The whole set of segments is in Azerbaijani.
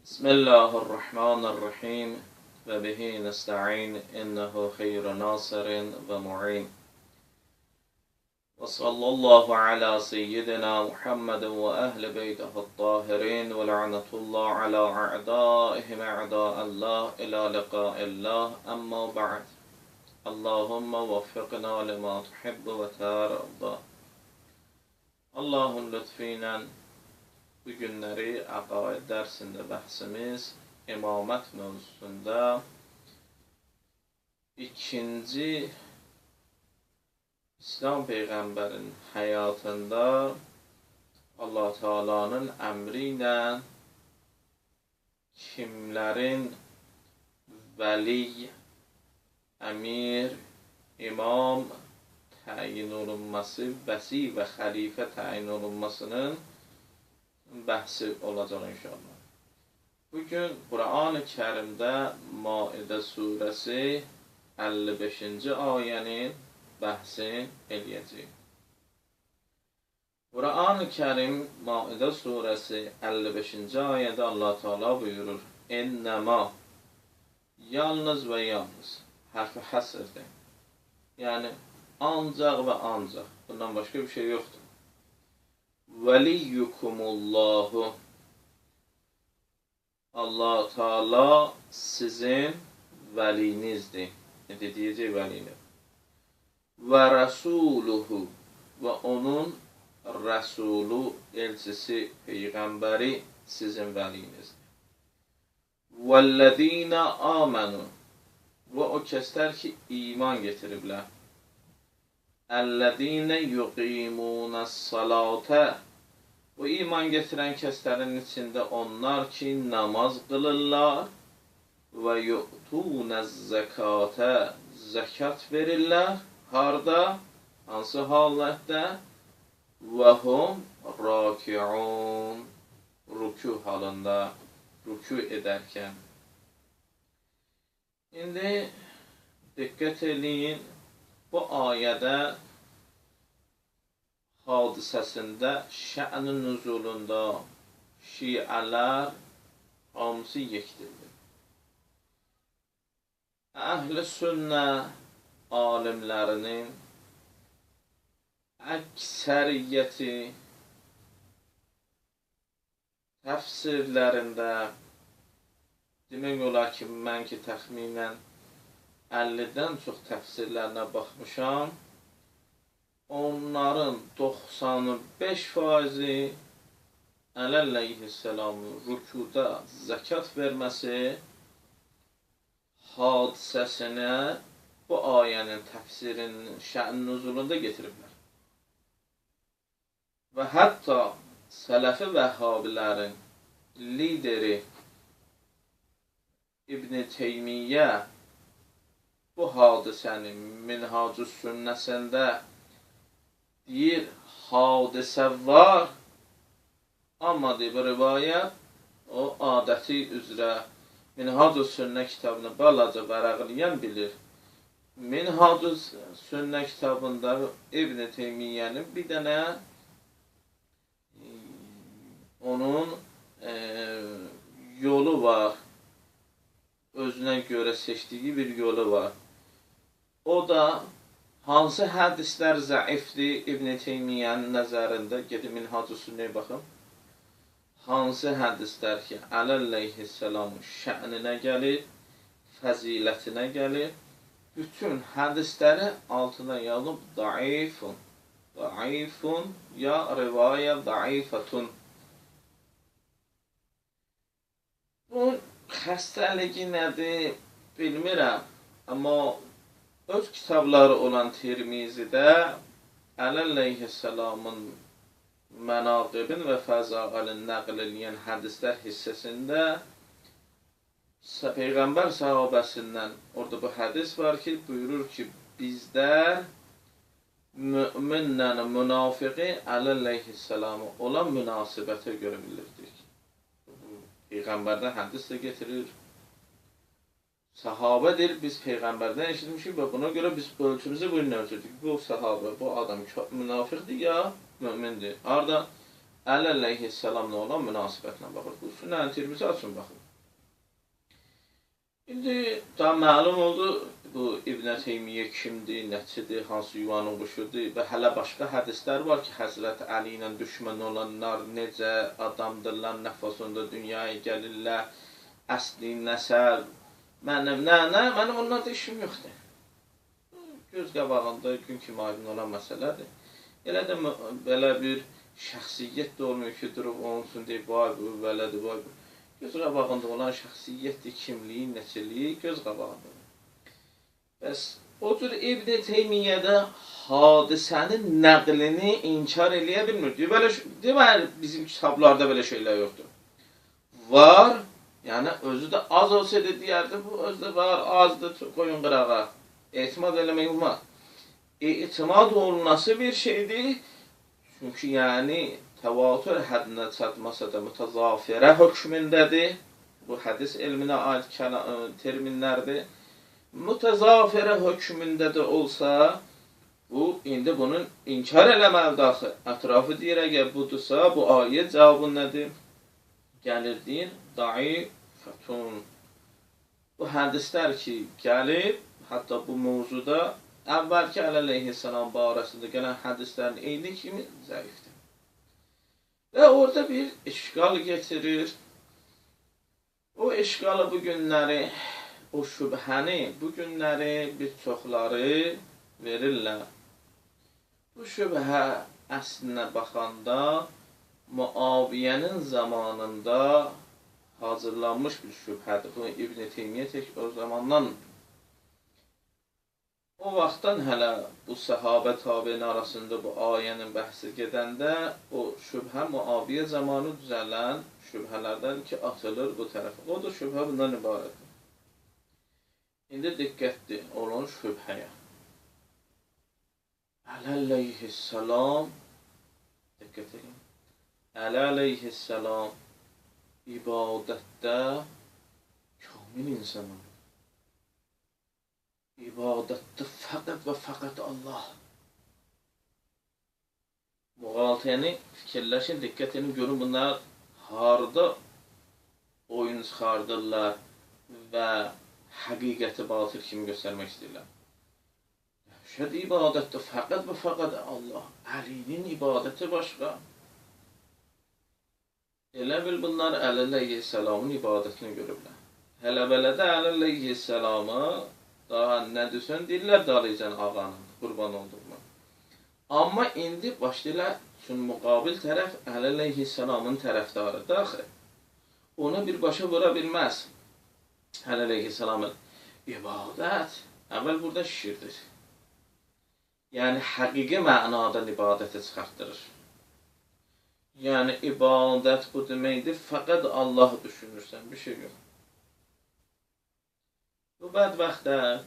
Bismillahirrahmanirrahim ve bihi nesta'in innehu hayru nasirin ve mu'in. Ve sallallahu ala seyyidina Muhammedin ve ehli beytihi tahirin ve la'netullah ala a'daihim a'da'allah ila liqa'illah amma ba'd. Allahümme veffikna lima tuhibbu ve tarda. Allah'ın lütfiyle bu günləri əqaid dərsində bəhsimiz imamət mövzusunda ikinci İslam Peyğəmbərin həyatında Allah Teala'nın əmri ilə kimlərin vəli, əmir, imam təyin olunması, vəsi və xəlifə təyin olunmasının bəhsi olacaq inşallah. Bugün Quran-ı Kərimdə Maidə surəsi 55-ci ayənin bəhsini eləyəcəyik. Quran-ı Kərim Maidə surəsi 55-ci ayədə Allah Teala buyurur: "Ennəma", yalnız və yalnız, hərfi həsrdir. Yəni ancaq və ancaq, bundan başqa bir şey yoxdur. Veliyyukumullahu, Allah Teala sizin vəlinizdir. Ne deyəcək vəlini? Və rəsuluhu, və onun rəsulu, elçisi, peyğəmbəri sizin vəlinizdir. Vəllədinə amenu, və o kəslər ki iman getiriblər. Əllədinə yuqimunəs-salətə, o iman getirən kəslərin içində onlar ki namaz qılırlar və yu'tunəz-zəkatə, zəkat verirlər. Harda? Hansı halətdə? Və hum rakiun, rükû halında, rükû edərkən. İndi diqqət eləyin, bu ayədə hadisəsində, şə'n-i nüzulunda şiələr hamısı yekdirdir. Əhl-i sünnə alimlərinin əksəriyyəti təfsirlərində, demək olar ki, mən ki təxminən 50-dən çox təfsirlərinə baxmışam, onların 95%-i əleyhisselamın rükuda zəkat verməsi hadisəsinə bu ayənin təfsirinin şə'n nüzulunda getiriblər. Və hətta Sələfi Vəhhabilərin lideri İbn-i Teymiyyə bu hadisəni Minhacus Sünnəsində deyir, hadisə var, amma deyir, bu rivayət o adəti üzrə Minhacus Sünnə kitabını balaca vərəqləyən bilir. Minhacus Sünnə kitabında İbn-i Teymiyyənin bir dənə onun yolu var, özünə görə seçdiyi bir yolu var. O da hansı hədislər zəifdir İbn-i Teymiyyənin nəzərində, gedin Minhacus Sünnəyə baxın. Hansı hədislər ki, əleyhisselamın şə'ninə gəlir, fəzilətinə gəlir, bütün hədisləri altına yazıb daifun, daifun ya rivayə daifatun. Bu xəstəligi nədir bilmirəm, amma öz kitabları olan Tirmizidə əleyhisselamın mənaqibin və fəzailin nəql eləyən hədislər hissəsində Peyğəmbər sahabəsindən orada bu hədis var ki, buyurur ki, bizdə müminlə münafiqi əleyhisselamı olan münasibətə görə bilirdik. Peyğəmbərdən hədis də getirir. Sahabədir, biz Peyğəmbərdən eşitmişik və buna görə biz ölçümüzü bu ilə ölçürdük. Bu sahabə, bu adam münafiqdir ya mümindir. Harada? Əli əleyhissalamla olan münasibətlə baxır. Bu Sünən Tirmizi açın baxın. İndi daha məlum oldu bu İbn Teymiyyə kimdir, nəçidir, hansı yuvanın quşudur və hələ başqa hədislər var ki, Həzrət Əli ilə düşmən olanlar necə adamdırlar, nəfasında dünyaya gəlirlər, əsli nəsəb, mənim onlarda işim yoxdur. Göz qabağında gün kimi aydın olan məsələdir. Elə də belə bir şəxsiyyət də olmuyor ki, durub onun üçün deyib, vay bu, belədir, vay bu. Göz qabağında olan şəxsiyyətdir, kimliyi, nəçiliyi göz qabağında. Bəs o cür İbn Teymiyyədə hadisənin nəqlini inkar eləyə bilmir. Deməli, bizim kitablarda belə şeylər yoxdur. Var, yəni özü də az olsaydı deyərdi, bu özü də var, azdır, qoyun qırağa. Etimad eləmək olmaz. İtimad olunası bir şeydir. Çünki yəni təvatür həddinə çatmasa da mütəzafirə hökmündədir. Bu hədis elminə aid terminlərdir. Mütəzafirə hökmündə də olsa, bu indi bunun inkar eləməlidir axı. Ətrafı deyir, əgər budursa, bu ayə cavabı nədir? Gəlir deyir, daifətun. Bu hədislər ki, gəlir, hətta bu mövzuda əvvəlki Əli əleyhissalam barəsində gələn hədislərin eyni kimi zəifdir. Və orada bir işgal getirir. O işgalı bu günləri, o şübhəni bu günləri bir çoxları verirlər. Bu şübhə əslinə baxanda Muaviyyənin zamanında hazırlanmış bir şübhədir. Bu İbn Teymiyyə tək o zamandan. O vaxtdan hələ bu səhabə tabiin arasında bu ayənin bəhsi gedəndə o şübhə Muaviyyə zamanı düzələn şübhələrdən ki, atılır bu tərəfə. O da şübhə bundan ibarətdir. İndi diqqətli olun şübhəyə. Əli əleyhissalam, diqqət edin. Əli əleyhissalam ibadətdə kamil insandır. İbadətdə fəqət və fəqət Allah. Müğaltiyəni fikirləşin, diqqət edin, görün bunlar harada oyun çıxardırlar və həqiqəti batıl kimi göstərmək istəyirlər. Şəhəd ibadətdə fəqət və fəqət Allah. Əlinin ibadəti başqa. Elə bil bunlar Əli əleyhissalamın ibadətini görüblər. Hələ belədə Əli əleyhissalamı daha nə desən, deyirlər dalaycan ağanın, qurban olduğunu. Amma indi başlayırlar, üçün müqabil tərəf Əli əleyhissalamın tərəfdarıdır axı. Ona birbaşa vura bilməz. Əli əleyhissalamın ibadət, əvvəl burada şişirdir. Yəni, həqiqi mənadan ibadəti çıxartdırır. Yəni, ibadət bu deməkdir, fəqət Allah düşünürsən, bir şey yox. Bu bədbəxtlər,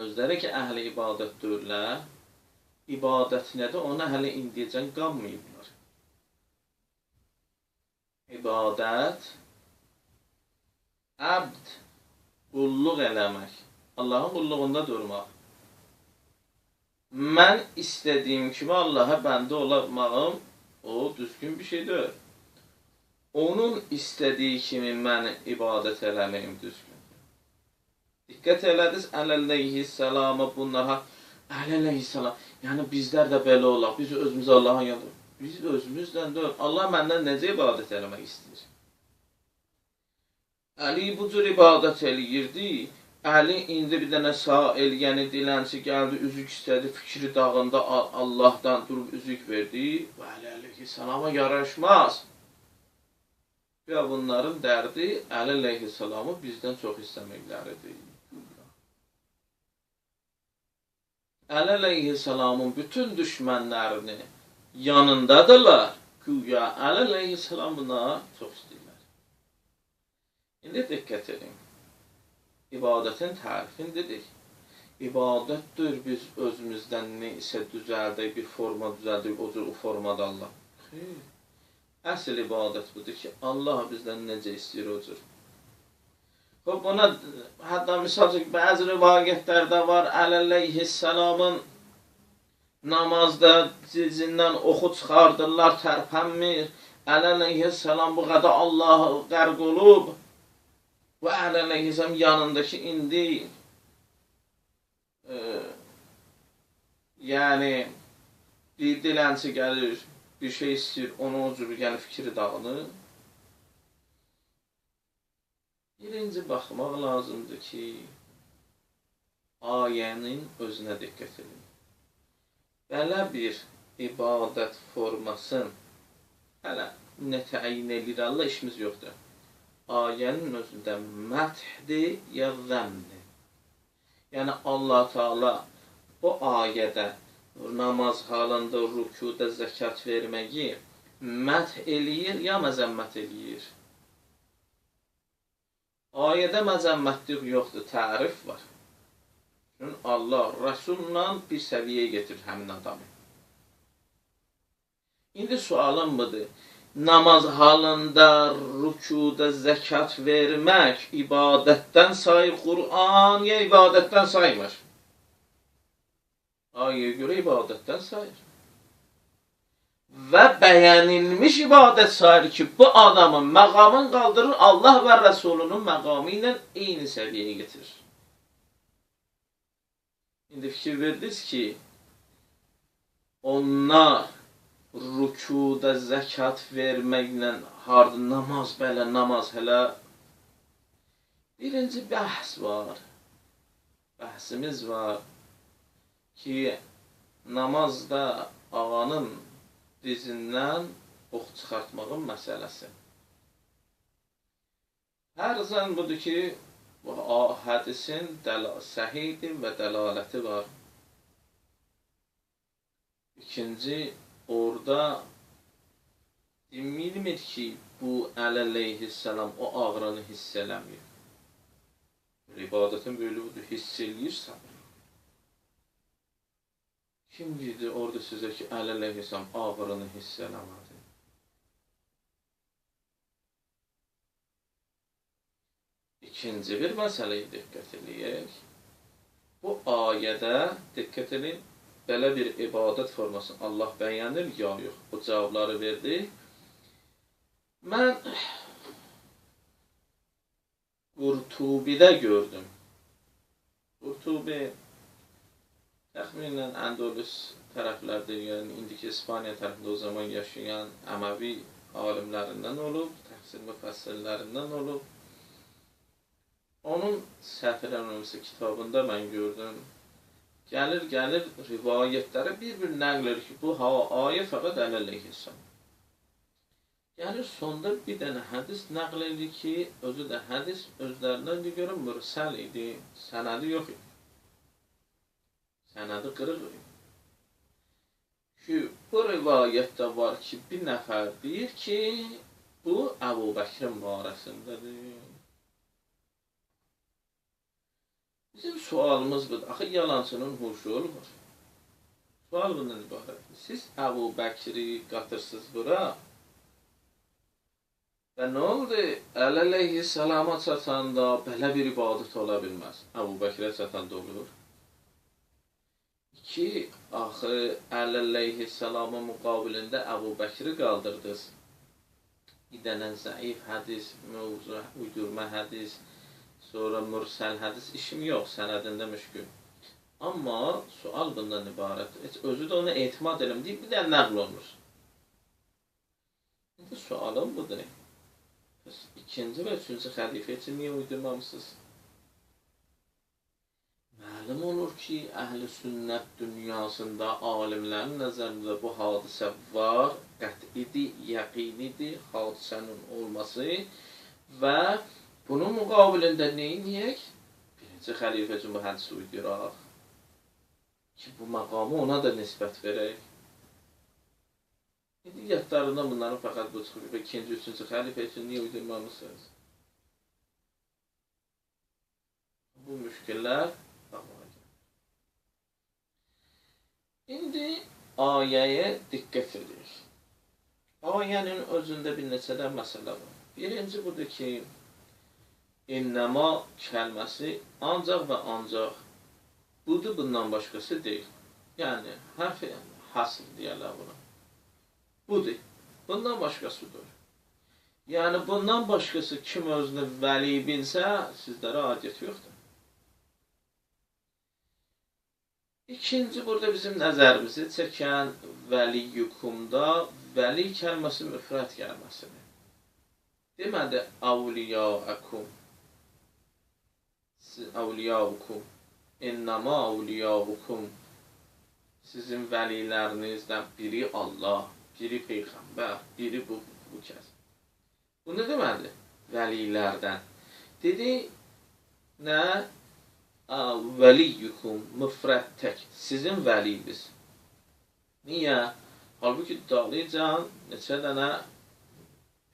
özləri ki, əhli ibadət deyirlər, ibadətinə də ona hələ indiyəcən qanmayıblar. İbadət, əbd, qulluq eləmək, Allahın qulluğunda durmaq. Mən istədiyim kimi Allaha bəndə olmağım, o düzgün bir şey deyil. Onun istədiyi kimi mən ibadət eləməyim düzgün. Diqqət elədiniz, Əli əleyhissalama bunlara, Əli əleyhissalam, yəni bizlər də belə olaq, biz özümüz Allahın yanında, biz özümüzdən deyil, Allah məndən necə ibadət eləmək istəyir? Əli bu cür ibadət eləyirdi, Əli indi bir dənə sail, yəni dilənçi gəldi, üzük istədi, fikri dağında Allahdan durub üzük verdi, və Əli əleyhissalama yaraşmaz. Və bunların dərdi Əli əleyhissalamı bizdən çox istəməkləridir. Əli əleyhissalamın bütün düşmənlərini yanındadırlar. Güya Əli əleyhissalam buna çox istəyirlər. İndi diqqət edin. İbadətin tərifini dedik. İbadətdir biz özümüzdən nə isə düzəldək, bir forma düzəldək, o cür o formada Allah. Xeyr. Əsl ibadət budur ki, Allah bizdən necə istəyir o cür. Buna hətta misal ki, bəzi rivayətlərdə var, Əli əleyhissalamın namazda cicindən oxu çıxardırlar, tərpənmir. Əli əleyhissalam bu qədər Allahı qərq olub və Əli əleyhissalam yanındakı indi yəni bir dilənçi gəlir, bir şey istəyir, onun o cür yəni fikri dağılır. Birinci baxmaq lazımdır ki, ayənin özünə diqqət edin. Belə bir ibadət formasın hələ nə təyin edir Allah, işimiz yoxdur. Ayənin özündə məthdir ya zəmdir. Yəni Allah Teala bu ayədə namaz halında, rükuda zəkat verməyi məth eləyir ya məzəmmət eləyir? Ayədə məzəmmətlik yoxdur, tərif var. Çünki Allah Rəsulla bir səviyyəyə getirir həmin adamı. İndi sualım budur. Namaz halında, rükuda zəkat vermək ibadətdən sayır Qur'an ya ibadətdən saymır? Ayəyə görə ibadətdən sayır. Və bəyənilmiş ibadət sayır ki, bu adamın məqamını qaldırır, Allah və Rəsulunun məqamı ilə eyni səviyyəyə getirir. İndi fikir verdiniz ki, onlar rükuda zəkat verməklə harda namaz, belə namaz hələ birinci bəhs var. Bəhsimiz var ki, namazda ağanın dizindən ox çıxartmağın məsələsi. Hər zən budur ki, bu hədisin səhihdir və dəlaləti var. İkinci, orada bilmir ki, bu Əli əleyhissalam o ağrını hiss eləmir. İbadətin böyle budur, hiss eləyirsən. Kim dedi orada sizə ki, Əli əleyhissalam ağrını hiss eləmədi? İkinci bir məsələyə diqqət eləyək. Bu ayədə diqqət edin, belə bir ibadət formasını Allah bəyənir, ya yox. Bu cavabları verdi. Mən Qurtubidə gördüm. Qurtubi təxminən Andalus tərəflərdə, yəni indiki İspaniya tərəfində o zaman yaşayan Əməvi alimlərindən olub, təhsil müfəssirlərindən olub. Onun Səhifələr Nömrəsi kitabında mən gördüm. Gəlir rivayətləri bir-bir nəql edir ki, bu ayə fəqət Əli əleyhissalam. Gəlir sonda bir dənə hədis nəql edir ki, özü də hədis özlərindən görə mürsəl idi, sənədi yox idi. Sənədi qırıq idi. Ki, bu rivayətdə var ki, bir nəfər deyir ki, bu Əbu Bəkrin barəsindədir. Bizim sualımız budur. Axı yalancının huşu olur. Sual bundan ibarət. Siz Əbu Bəkri qatırsınız bura. Və nə oldu? Əli əleyhissalama çatanda belə bir ibadət ola bilməz. Əbu Bəkrə çatanda olur. İki, axı Əli əleyhissalamın müqabilində Əbu Bəkri qaldırdınız. Bir dənə zəif hədis, mövzu, uydurma hədis, sonra mürsəl hədis, işim yox, sənədində müşkül. Amma sual bundan ibarət. Özü də ona etimad edim deyib, bir də nəql olunur. İndi sualım budur. İkinci və üçüncü xəlifə üçün niyə uydurmamışsınız? Məlum olur ki, əhl-i sünnət dünyasında alimlərin nəzərində bu hadisə var, qətidir, yəqinidir, hadisənin olması və bunun müqabilində neyiniyək? Birinci xəlifə üçün bu hədisi uyduraq ki, bu məqamı ona da nisbət verək. İndi yadlarından bunların fəqət bu çıxır və ikinci, üçüncü xəlifə üçün niyə uydurmamısınız? Bu müşkillər qamağa gəlir. İndi ayəyə diqqət edirik. Ayənin özündə bir neçədən məsələ var. Birinci budur ki, İnnəma kəlməsi ancaq və ancaq budur, bundan başqası deyil. Yəni, hərf hasr deyərlər buna. Budur. Bundan başqasıdır. Yəni, bundan başqası kim özünü vəli bilsə, sizlərə adiyyət yoxdur. İkinci, burada bizim nəzərimizi çəkən vəliyyukumda vəli kəlməsi müfrət kəlməsidir. Demədi, avliyaukum. Avliyaukum. İnnəma avliyaukum. Sizin vəlilərinizdən biri Allah, biri Peyğəmbər, biri bu kəs. Bu nə deməlidir? Vəlilərdən. Dedi, nə? Vəliyyukum, müfrət tək. Sizin vəliniz. Niyə? Halbuki dağlıcan neçə dənə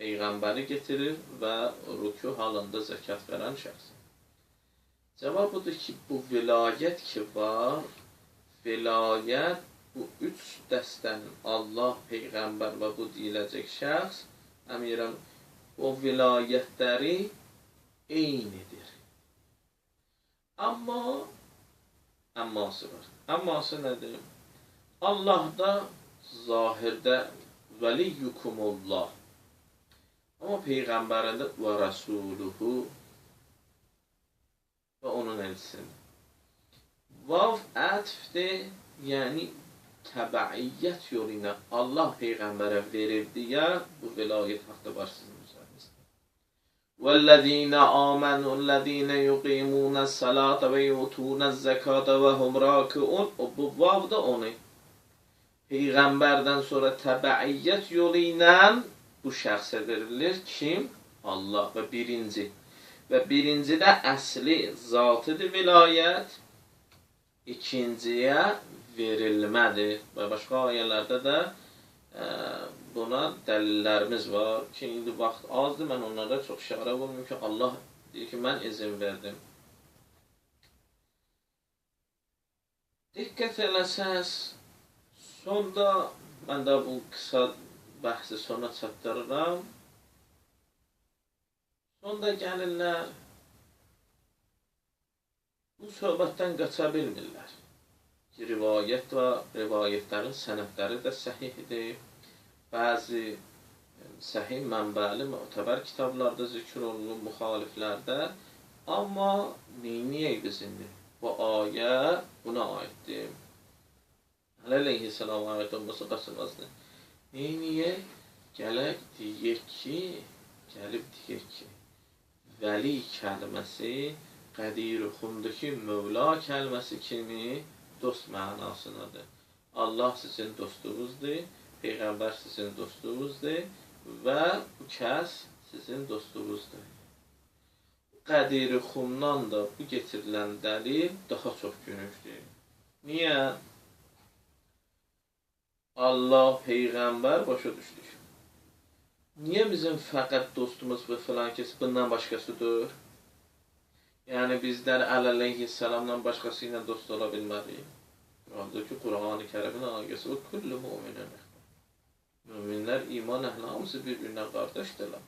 Peyğəmbəri getirir və rükû halında zəkat verən şəxs. Cavab budur ki, bu vilayət ki var, vilayət bu üç dəstənin Allah, Peyğəmbər və bu deyiləcək şəxs, əmirəm, o vilayətləri eynidir. Amma, əmması var. Əmması nədir? Allahda zahirdə vəliyyukumullah. Amma Peyğəmbərində və rəsuluhu və onun elçisidir. Vav ətfdir, yəni təbəiyyət yolu ilə Allah Peyğəmbərə verirdi ya, bu vilayət haqqı var sizin üzərinizdə. وَالَّذِينَ آمَنُوا الَّذِينَ يُقِيمُونَ الصَّلَاةَ وَيُؤْتُونَ الزَّكَاةَ وَهُمْ رَاكِعُونَ. Bu vav da onu. Peyğəmbərdən sonra təbəiyyət yolu ilə bu şəxsə verilir. Kim? Allah və birinci. Və birinci də əsli zatıdır vilayət. İkinciyə verilmədir. Və başqa ayələrdə də buna dəlillərimiz var ki, indi vaxt azdır, mən onlara çox işarə olmuyor ki, Allah deyir ki, mən izin verdim. Diqqət eləsəz, sonda mən də bu qısa bəhsi sona çatdırıram. Sonda gəlirlər, bu söhbətdən qaça bilmirlər. Rivayət və rivayətlərin sənədləri də səhihdir. Bəzi səhih mənbəli, mütəbər kitablarda zikr olunur, müxaliflərdə. Amma neyniyək biz indi? Bu ayə buna aiddir. Əleyhissalam ayət olması qaçılmazdır. Neyniyək? Gələk deyək ki, gəlib deyək ki, vəli kəlməsi Qədir-i-Xumdakı Mövla kəlməsi kimi dost mənasındadır. Allah sizin dostunuzdur, Peyğəmbər sizin dostunuzdur və bu kəs sizin dostunuzdur. Qədir-i-Xumdan da bu getirilən dəlil daha çox gönüldür. Niyə? Allah, Peyğəmbər başa düşdük. Niyə bizim fəqət dostumuz və filan kəs bundan başqasıdır? Yəni bizlər əleyhissalamdan başqası ilə dost ola bilmərik. Halbuki Quran-ı Kərimin ayəsi o kullu mu'minin. Müminlər, iman əhli hamısı bir-birinə qardaşdırlar.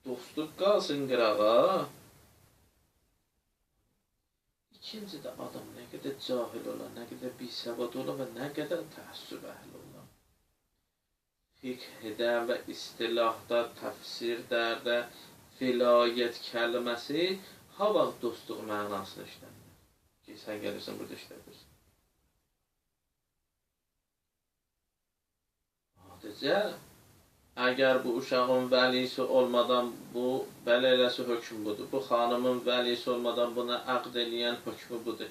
Dostluq qalsın qırağa. İkinci də adam nə qədər cahil ola, nə qədər bisəvad ola və nə qədər təəssüb əhli ola. Fiqhdə və istilahda, təfsirdə, vilayət kəlməsi ha vaxt dostluq mənasını işlənir. Ki, sən gəlirsən, burada işlədirsən. Sadəcə, əgər bu uşağın vəlisi olmadan bu, belə eləsi hökm budur. Bu xanımın vəlisi olmadan buna əqd eləyən hökmü budur.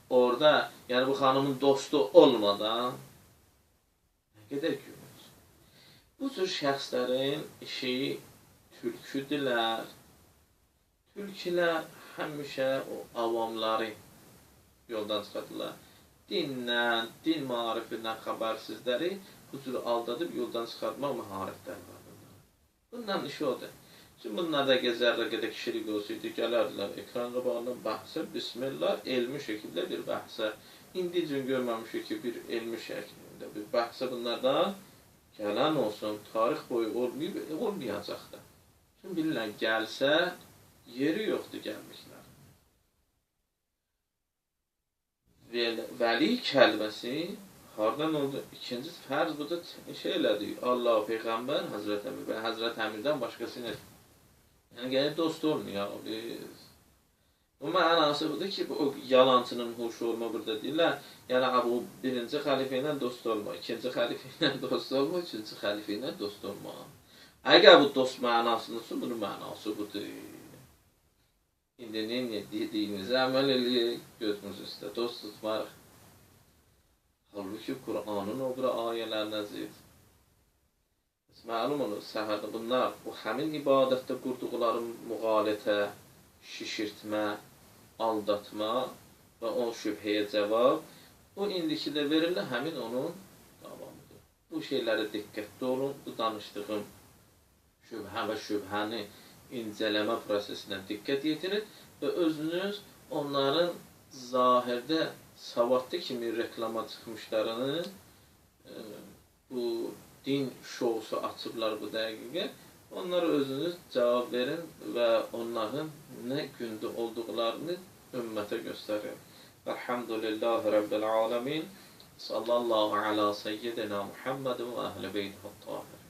Orada, yəni bu xanımın dostu olmadan nə qədər gülür. Bu cür şəxslərin işi tülküdürlər. Tülkülər həmişə o avamları yoldan çıxartırlar. Dindən, din marifindən xəbərsizləri bu cür aldadıb yoldan çıxartmaq məharətləri var. Bundan işi odur. Şimdi bunlar da gezərlə qədər kişilik olsaydı, gələrdilər ekran qabağına bəhsə, bismillah, elmi şəkildə bir bəhsə. İndi üçün görməmişik ki, bir elmi şəklində bir bəhsə bunlardan gələn olsun, tarix boyu olmayacaq da. Şimdi bilirlər, gəlsə, yeri yoxdur gəlmişlər. vəli kəlməsi hardan oldu? İkinci fərz burada şey elədik. Allah, Peyğəmbər, Həzrət Əmir. Və Həzrət Əmirdən başqasını yəni gəlib dost olmuyor biz. Bu mənası budur ki, o yalancının huşu olma burada deyirlər. Yəni, bu birinci xəlifə ilə dost olma, ikinci xəlifə ilə dost olma, üçüncü xəlifə ilə dost olma. Əgər bu dost mənasındırsa, bunun mənası budur. İndi nə dediyinizi əməl eləyək, gözümüz üstə dost tutmaq. Halbuki Qur'anın o bir ayələrinə zid. Məlum olur, səhərdə bunlar, bu həmin ibadətdə qurduqları müğalətə, şişirtmə, aldatma və o şübhəyə cavab, bu indiki də verirlər, həmin onun davamıdır. Bu şeylərə diqqətli olun, bu danışdığım şübhə və şübhəni incələmə prosesinə diqqət yetirin və özünüz onların zahirdə savadlı kimi reklama çıxmışlarını bu din şousu açıblar bu dəqiqə. Onlara özünüz cavab verin və onların nə gündə olduqlarını ümmətə göstərin. Elhamdülillahi Rabbil alemin. Sallallahu ala seyyidina Muhammed və əhl-i beytihət tahir.